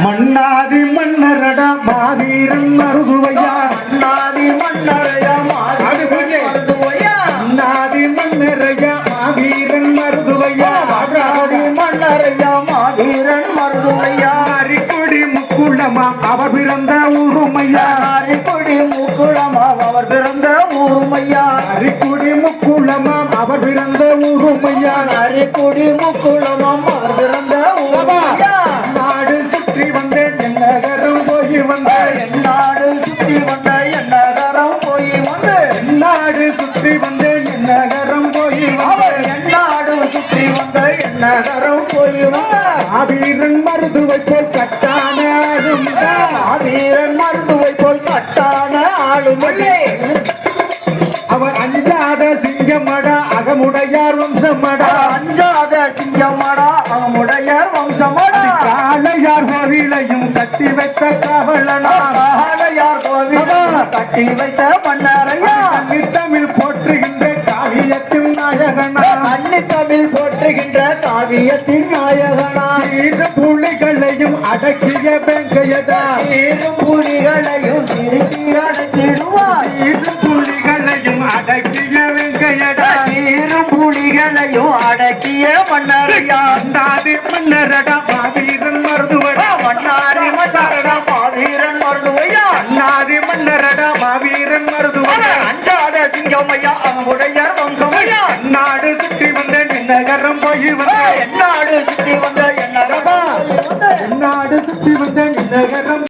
மன்னாதி மன்னரட மாவீரன் மருதுவையா மன்னாதி மன்னரையா மருதுவையா மன்னாதி மன்னரையா மாவீரன் மருதுவையா மன்னாதி மன்னரையா மாவீரன் மருதுவையா அரிக்குடி முக்குளமா அவர் பிறந்த ஊருமையா அரிக்குடி முக்குளமா அவர் பிறந்த ஊருமையா அரிக்குடி முக்குளமா அவர் பிறந்த ஊருமையா அரிக்குடி முக்குளமாம் அவர் பிறந்த ஊருமையா நாடு சுற்றி வந்தேன் என் நகரம் போய் வந்தேன் என் நாடு சுற்றி வந்த என் நகரம் போய் வந்து நாடு சுற்றி வந்தேன் என் நகரம் போய் அவர் என் நாடு சுற்றி வந்த என் நகரம் போய் வந்த மாவீரன் மருதுவை போல் கட்டான ஆளுமையா மாவீரன் மருதுவை போல் கட்டான ஆளுமையே அவர் அஞ்சாத சிங்கமடா அகமுடையார் வம்சமடா அஞ்சாத சிங்கமடா அவனுடைய வம்சமடா காளையார் கோவிலையும் கட்டி வைத்த காவலனா காளையார் கோவில் கட்டி வைத்த மன்னரையா கன்னி தமிழ் போற்றுகின்ற காவியத்தின் நாயகனா கன்னி தமிழ் போற்றுகின்ற காவியத்தின் நாயகனா இரு புலிகளையும் அடக்கிய வெங்கையடா இரு புலிகளையும் திருப்பி அடைத்திடுவார் இரு புலிகளையும் அடக்கிய வெங்கையடா இரு புலிகளையும் அடக்கிய மன்னரையா அந்தாதி மன்னரடா மாவீரன் மருதுவடா மன்னாரி மன்னரடா மாவீரன் மருதுவையா அண்ணாதி மன்னரடா மாவீரன் மருதுவடா அஞ்சாத சிங்கமையா